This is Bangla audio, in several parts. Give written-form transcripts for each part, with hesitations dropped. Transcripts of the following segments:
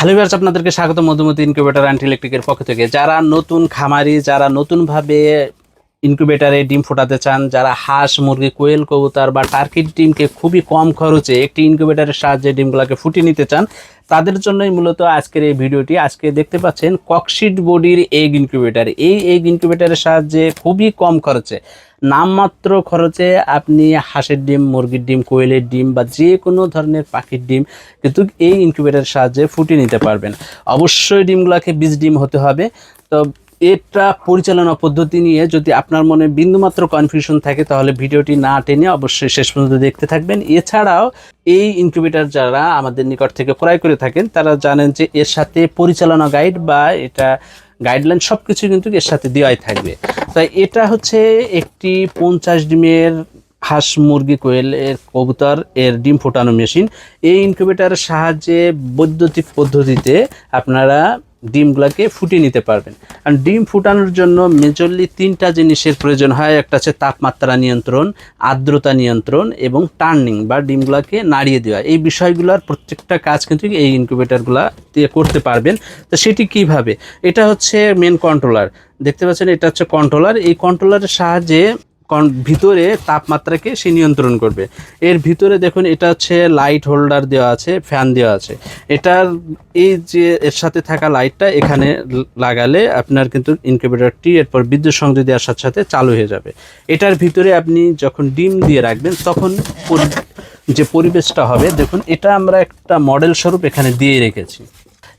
হ্যালো ভিউয়ার্স, আপনাদেরকে স্বাগত মধুমতি ইনকিউবেটর অ্যান্ড ইলেকট্রিকের পক্ষ থেকে। যারা নতুন খামারি, যারা নতুনভাবে ইনকিউবেটারে ডিম ফোটাতে চান, যারা হাঁস মুরগি কোয়েল কবুতর বা টার্কির ডিমকে খুবই কম খরচে একটি ইনকিউবেটারের সাহায্যে ডিমগুলোকে ফুটিয়ে নিতে চান, তাদের জন্যই মূলত আজকের এই ভিডিওটি। আজকে দেখতে পাচ্ছেন ককশিট বডির এগ ইনকিউবেটার। এই এগ ইনকিউবেটারের সাহায্যে খুবই কম খরচে, নামমাত্র খরচে আপনি হাঁসের ডিম, মুরগির ডিম, কোয়েলের ডিম বা যে কোনো ধরনের পাখির ডিম কিন্তু এই ইনকিউবেটারের সাহায্যে ফুটিয়ে নিতে পারবেন। অবশ্যই ডিমগুলোকে বীজ ডিম হতে হবে। তো এটা পরিচালনা পদ্ধতি নিয়ে যদি আপনার মনে বিন্দুমাত্র কনফিউশন থাকে তাহলে ভিডিওটি না টেনে অবশ্যই শেষ পর্যন্ত দেখতে থাকবেন। এছাড়াও এই ইনকিউবেটার যারা আমাদের নিকট থেকে ক্রয় করে থাকেন তারা জানেন যে এর সাথে পরিচালনা গাইড বা এটা গাইডলাইন সব কিছু কিন্তু এর সাথে দেওয়াই থাকবে। তাই এটা হচ্ছে একটি 50 ডিমের হাঁস মুরগি কোয়েলের কবুতর এর ডিম ফোটানো মেশিন। এই ইনকিউবেটারের সাহায্যে বৈদ্যুতিক পদ্ধতিতে আপনারা ডিমগুলোকে ফুটিয়ে নিতে পারবেন। আর ডিম ফুটানোর জন্য মেজরলি 3টা জিনিসের প্রয়োজন হয়। একটা হচ্ছে তাপমাত্রা নিয়ন্ত্রণ, আর্দ্রতা নিয়ন্ত্রণ এবং টার্নিং বা ডিমগুলোকে নাড়িয়ে দেওয়া। এই বিষয়গুলোর প্রত্যেকটা কাজ কিন্তু এই ইনকিউবেটারগুলো দিয়ে করতে পারবেন। তো সেটি কিভাবে? এটা হচ্ছে মেন কন্ট্রোলার, দেখতে পাচ্ছেন এটা হচ্ছে কন্ট্রোলার। এই কন্ট্রোলারের সাহায্যে ভিতরে তাপমাত্রাকে সে নিয়ন্ত্রণ করবে। এর ভিতরে দেখুন এটা হচ্ছে লাইট হোল্ডার দেওয়া আছে, ফ্যান দেওয়া আছে। এটার এই যে এর সাথে থাকা লাইটটা এখানে লাগালে আপনার কিন্তু ইনকিউবেটরটি এরপর বিদ্যুৎ সংযোগ দেওয়ার সাথে সাথে চালু হয়ে যাবে। এটার ভিতরে আপনি যখন ডিম দিয়ে রাখবেন তখন যে পরিবেশটা হবে, দেখুন এটা আমরা একটা মডেল স্বরূপ এখানে দিয়ে রেখেছি।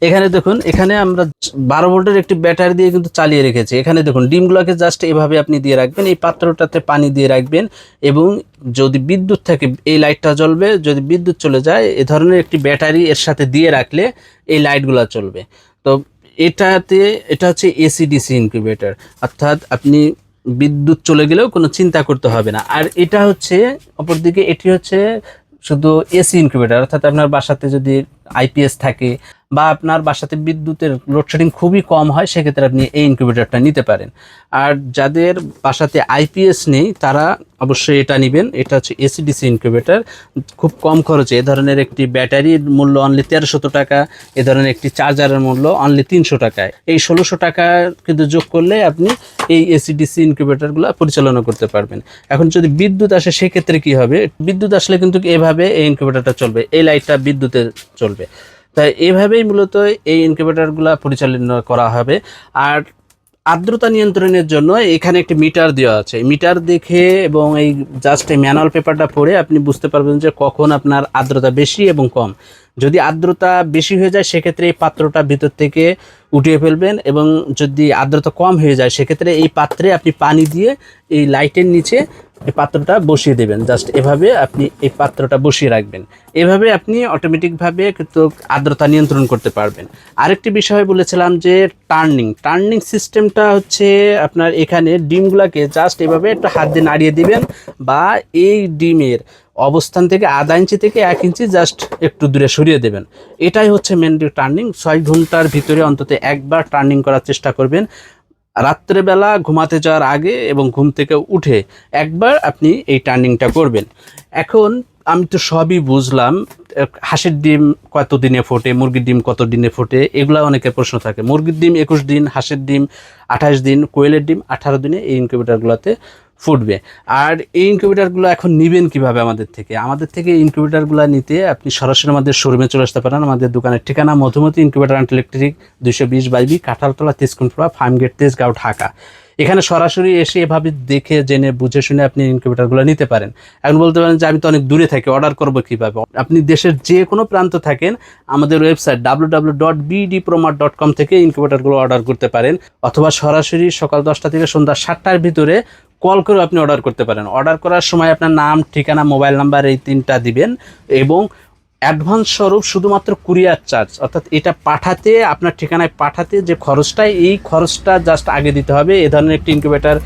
এখানে দেখুন, এখানে আমরা 12 ভোল্টের একটি ব্যাটারি দিয়ে কিন্তু চালিয়ে রেখেছি। এখানে দেখুন ডিমগুলোকে জাস্ট এভাবে আপনি দিয়ে রাখবেন, এই পাত্রটাতে পানি দিয়ে রাখবেন এবং যদি বিদ্যুৎ থাকে এই লাইটটা জ্বলবে। যদি বিদ্যুৎ চলে যায় এ ধরনের একটি ব্যাটারি এর সাথে দিয়ে রাখলে এই লাইটগুলো চলবে। তো এটা হচ্ছে এসিডিসি ইনকিউবেটর, অর্থাৎ আপনি বিদ্যুৎ চলে গেলেও কোনো চিন্তা করতে হবে না। আর এটা হচ্ছে অপরদিকে, এটি হচ্ছে শুধু এসি ইনকিউবেটর, অর্থাৎ আপনার বাসাতে যদি আইপিএস থাকে বা আপনার বাসাতে বিদ্যুতের লোডশেডিং খুবই কম হয় সেক্ষেত্রে আপনি এই ইনকিউবেটরটা নিতে পারেন। আর যাদের বাসাতে আইপিএস নেই তারা অবশ্যই এটা নেবেন। এটা হচ্ছে এসিডিসি ইনকিউবেটর, খুব কম খরচে। এ ধরনের একটি ব্যাটারির মূল্য অনলি 1300 টাকা, এ ধরনের একটি চার্জারের মূল্য অনলি 300 টাকায়। এই 1600 টাকা কিন্তু যোগ করলে আপনি এই এসিডিসি ইনকিউবেটরগুলো পরিচালনা করতে পারবেন। এখন যদি বিদ্যুৎ আসে সেক্ষেত্রে কি হবে? বিদ্যুৎ আসলে কিন্তু এভাবে এই ইনকিউবেটরটা চলবে, এই লাইটটা বিদ্যুতে চলবে। তাই এইভাবেই মূলত এই ইনকিউবেটরগুলো পরিচালনা করা হবে। আর আর্দ্রতা নিয়ন্ত্রণের জন্য এখানে একটি মিটার দেওয়া আছে। মিটার দেখে এবং এই জাস্ট এই ম্যানুয়াল পেপারটা পড়ে আপনি বুঝতে পারবেন যে কখন আপনার আর্দ্রতা বেশি এবং কম। যদি আর্দ্রতা বেশি হয়ে যায় সেক্ষেত্রে এই পাত্রটা ভিতর থেকে উঠিয়ে ফেলবেন, এবং যদি আর্দ্রতা কম হয়ে যায় সেক্ষেত্রে এই পাত্রে আপনি পানি দিয়ে এই লাইটের নিচে এই পাত্রটা বসিয়ে দেবেন। জাস্ট এভাবে আপনি এই পাত্রটা বসিয়ে রাখবেন। এভাবে আপনি অটোমেটিকভাবে কিন্তু আর্দ্রতা নিয়ন্ত্রণ করতে পারবেন। আরেকটি বিষয় বলেছিলাম যে টার্নিং সিস্টেমটা হচ্ছে আপনার এখানে ডিমগুলোকে জাস্ট এভাবে একটা হাত দিয়ে নাড়িয়ে দিবেন বা এই ডিমের অবস্থান থেকে আধা ইঞ্চি থেকে 1 ইঞ্চি জাস্ট একটু দূরে সরিয়ে দেবেন। এটাই হচ্ছে মেন টার্নিং। 6 ঘন্টার ভিতরে অন্তত একবার টার্নিং করার চেষ্টা করবেন। রাত্রেবেলা ঘুমাতে যাওয়ার আগে এবং ঘুম থেকে উঠে একবার আপনি এই টার্নিংটা করবেন। এখন আমি তো সবই বুঝলাম, হাঁসের ডিম কত দিনে ফোটে, মুরগির ডিম কত দিনে ফোটে, এগুলা অনেকের প্রশ্ন থাকে। মুরগির ডিম 21 দিন, হাঁসের ডিম 28 দিন, কোয়েলের ডিম 18 দিনে এই ইনকিউবেটারগুলোতে ফুটবে। আর এই ইনকিউবেটারগুলো এখন নেবেন কিভাবে আমাদের থেকে? আমাদের থেকে ইনকিউবেটারগুলো নিতে আপনি সরাসরি আমাদের শোরুমে চলে আসতে পারেন। আমাদের দোকানের ঠিকানা Madhumati incubator and electric, 220/B, Kanthaltala, Tejkunipara, Farmgate, Tejgaon, Dhaka. এখানে সরাসরি এসে এভাবে দেখে জেনে বুঝে শুনে আপনি ইনকিউবেটারগুলো নিতে পারেন। এখন বলতে পারেন যে আমি তো অনেক দূরে থাকি, অর্ডার করবো কীভাবে? আপনি দেশের যে কোনো প্রান্ত থাকেন আমাদের ওয়েবসাইট www.bdpromat.com থেকে ইনকিউবেটারগুলো অর্ডার করতে পারেন, অথবা সরাসরি সকাল 10টা থেকে সন্ধ্যা 7টার ভিতরে কল করে আপনি অর্ডার করতে পারেন। অর্ডার করার সময় আপনার নাম, ঠিকানা, মোবাইল নাম্বার এই 3টা দিবেন এবং অ্যাডভান্স স্বরূপ শুধুমাত্র কুরিয়ার চার্জ, অর্থাৎ এটা পাঠাতে, আপনার ঠিকানায় পাঠাতে যে খরচটা, এই খরচটা জাস্ট আগে দিতে হবে। এ ধরনের একটি ইনকিউবেটার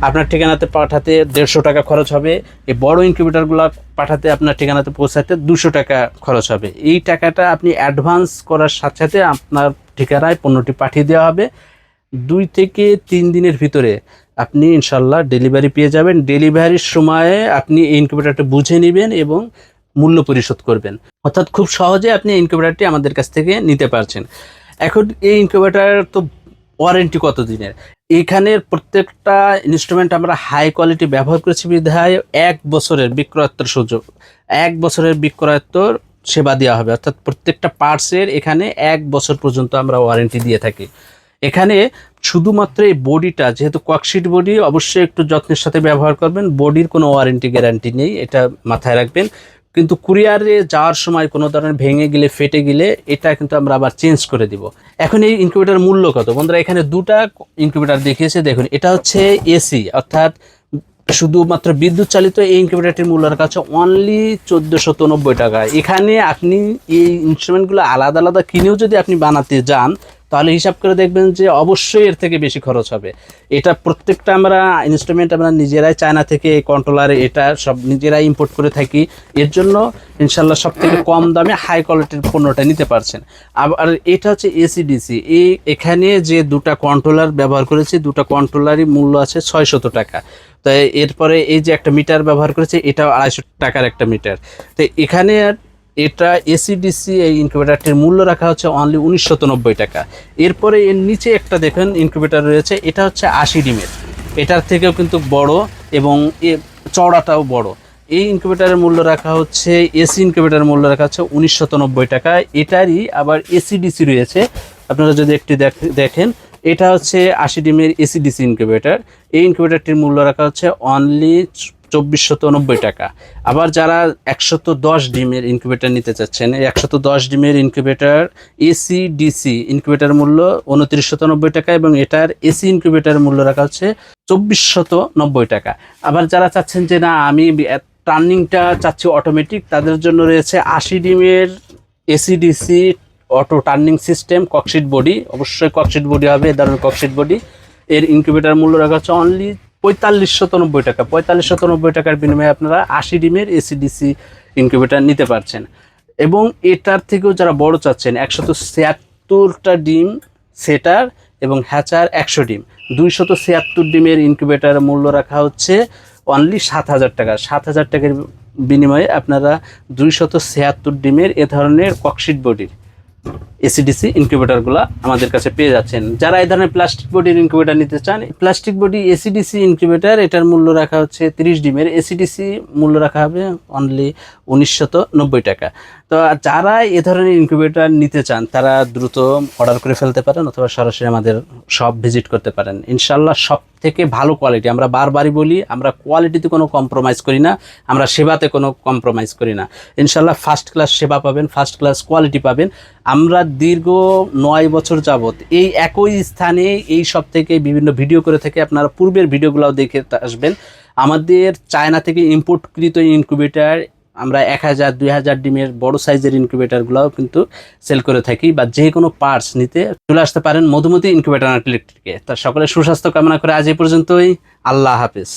আপনার ঠিকানাতে পাঠাতে 150 টাকা খরচ হবে। এই বড় ইনকিউবেটারগুলো পাঠাতে আপনার ঠিকানাতে পৌঁছাতে 200 টাকা খরচ হবে। এই টাকাটা আপনি অ্যাডভান্স করার সাথে সাথে আপনার ঠিকানায় পণ্যটি পাঠিয়ে দেওয়া হবে। 2 থেকে 3 দিনের ভিতরে আপনি ইনশাল্লাহ ডেলিভারি পেয়ে যাবেন। ডেলিভারির সময়ে আপনি এই ইনকিউবেটারটা বুঝে নেবেন এবং মূল্য পরিশোধ করবেন। অর্থাৎ খুব সহজে আপনি ইনকিউবেটরটি আমাদের কাছ থেকে নিতে পারছেন। এখন এই ইনকিউবেটর তো ওয়ারেন্টি কত দিনের? এখানের প্রত্যেকটা ইনস্ট্রুমেন্ট আমরা হাই কোয়ালিটি ব্যবহার করেছি বিধায় 1 বছরের বিক্রয়োত্তর সুযোগ, 1 বছরের বিক্রয়োত্তর সেবা দেওয়া হবে। অর্থাৎ প্রত্যেকটা পার্টসের এখানে 1 বছর পর্যন্ত আমরা ওয়ারেন্টি দিয়ে থাকি। এখানে শুধুমাত্র এই বডিটা, যেহেতু ককশিট বডি, অবশ্যই একটু যত্নের সাথে ব্যবহার করবেন। বডির কোনো ওয়ারেন্টি গ্যারান্টি নেই, এটা মাথায় রাখবেন। কিন্তু কুরিয়ারে যাওয়ার সময় কোনো ধরনের ভেঙে গেলে, ফেটে গেলে এটা কিন্তু আমরা আবার চেঞ্জ করে দিব। এখন এই ইনকিউবেটার মূল্য কত বন্ধুরা? এখানে দুটা ইনকিউবেটার দেখিয়েছে, দেখুন এটা হচ্ছে এসি, অর্থাৎ শুধুমাত্র বিদ্যুৎ চালিত। এই ইনকিউবেটারটির মূল্য রাখা হচ্ছে অনলি 1490 টাকা। এখানে আপনি এই ইনস্ট্রুমেন্টগুলো আলাদা আলাদা কিনেও যদি আপনি বানাতে যান, তাহলে হিসাব করে দেখবেন যে অবশ্যই এর থেকে বেশি খরচ হবে। এটা প্রত্যেকটা আমরা ইনস্ট্রুমেন্ট আমরা নিজেরাই চায়না থেকে, কন্ট্রোলার এটা সব নিজেরাই ইম্পোর্ট করে থাকি। এর জন্য ইনশাল্লাহ সব থেকে কম দামে হাই কোয়ালিটির পণ্যটা নিতে পারছেন। আবার এটা হচ্ছে এসিডিসি। এখানে যে দুটা কন্ট্রোলার ব্যবহার করেছি, দুটা কন্ট্রোলারই মূল্য আছে 600 টাকা। তো এরপরে এই যে একটা মিটার ব্যবহার করেছে, এটাও 250 টাকার একটা মিটার। তো এখানে এটা এসিডিসি এই ইনকিউবেটারটির মূল্য রাখা হচ্ছে অনলি 1990 টাকা। এরপরে এর নিচে একটা দেখেন ইনকিউবেটার রয়েছে, এটা হচ্ছে 80 ডিমের। এটার থেকেও কিন্তু বড় এবং চওড়াটাও বড়। এই ইনকিউবেটারের মূল্য রাখা হচ্ছে, এসি ইনকিউবেটারের মূল্য রাখা হচ্ছে 1990 টাকা। এটারই আবার এসিডিসি রয়েছে, আপনারা যদি একটি দেখেন, এটা হচ্ছে 80 ডিমের এসিডিসি ইনকিউবেটার। এই ইনকিউবেটারটির মূল্য রাখা হচ্ছে অনলি 2490 টাকা। আবার যারা 110 ডিমের ইনকিউবেটার নিতে চাচ্ছেন, এই 110 ডিমের ইনকিউবেটার এসিডিসি ইনকিউবেটার মূল্য 2990 টাকা, এবং এটার এসি ইনকিউবেটার মূল্য রাখা হচ্ছে 2490 টাকা। আবার যারা চাচ্ছেন যে না আমি টার্নিংটা চাচ্ছি অটোমেটিক, তাদের জন্য রয়েছে 80 ডিমের AC DC auto turning system cork sheet body. অবশ্যই ককশিট বডি হবে, এ ধরনের ককশিট বডি। এর ইনকিউবেটার মূল্য রাখা হচ্ছে অনলি 4590 টাকা। 4590 টাকার বিনিময়ে আপনারা 80 ডিমের এসিডিসি ইনকিউবেটার নিতে পারছেন। এবং এটার থেকেও যারা বড় চাচ্ছেন, 176টা ডিম সেটার এবং হ্যাচার 100 ডিম, 276 ডিমের ইনকিউবেটার মূল্য রাখা হচ্ছে অনলি 7000 টাকা। 7000 টাকার বিনিময়ে আপনারা 276 ডিমের এ ধরনের ককশিট বডির এসিডিসি ইনকিউবেটারগুলো আমাদের কাছে পেয়ে যাচ্ছেন। যারা এই ধরনের প্লাস্টিক বডির ইনকিউবেটার নিতে চান, প্লাস্টিক বডি এসিডিসি ইনকিউবেটার, এটার মূল্য রাখা হচ্ছে 30 ডিমের এসিডিসি মূল্য রাখা হবে অনলি 1990 টাকা। তো যারা এ ধরনের ইনকিউবেটার নিতে চান, তারা দ্রুত অর্ডার করে ফেলতে পারেন, অথবা সরাসরি আমাদের শপ ভিজিট করতে পারেন। ইনশাল্লাহ সব থেকে ভালো কোয়ালিটি, আমরা বারবারই বলি, আমরা কোয়ালিটিতে কোনো কম্প্রোমাইজ করি না, আমরা সেবাতে কোনো কম্প্রোমাইজ করি না। ইনশাল্লাহ ফার্স্ট ক্লাস সেবা পাবেন, ফার্স্ট ক্লাস কোয়ালিটি পাবেন। আমরা দীর্ঘ 9 বছর যাবত এই একই স্থানে এই সব থেকে বিভিন্ন ভিডিও করে থাকি। আপনারা পূর্বের ভিডিওগুলোও দেখে আসবেন। আমাদের চায়না থেকে ইম্পোর্টকৃত ইনকিউবেটার আমরা 1000 2000 ডিমের বড় সাইজের ইনকিউবেটারগুলোও কিন্তু সেল করে থাকি, বা যে কোনো পার্টস নিতে চলে আসতে পারেন মধুমতি ইনকিউবেটর অ্যান্ড ইলেকট্রিকে। তার সকলের সুস্বাস্থ্য কামনা করে আজ এই পর্যন্তই। আল্লাহ হাফেজ।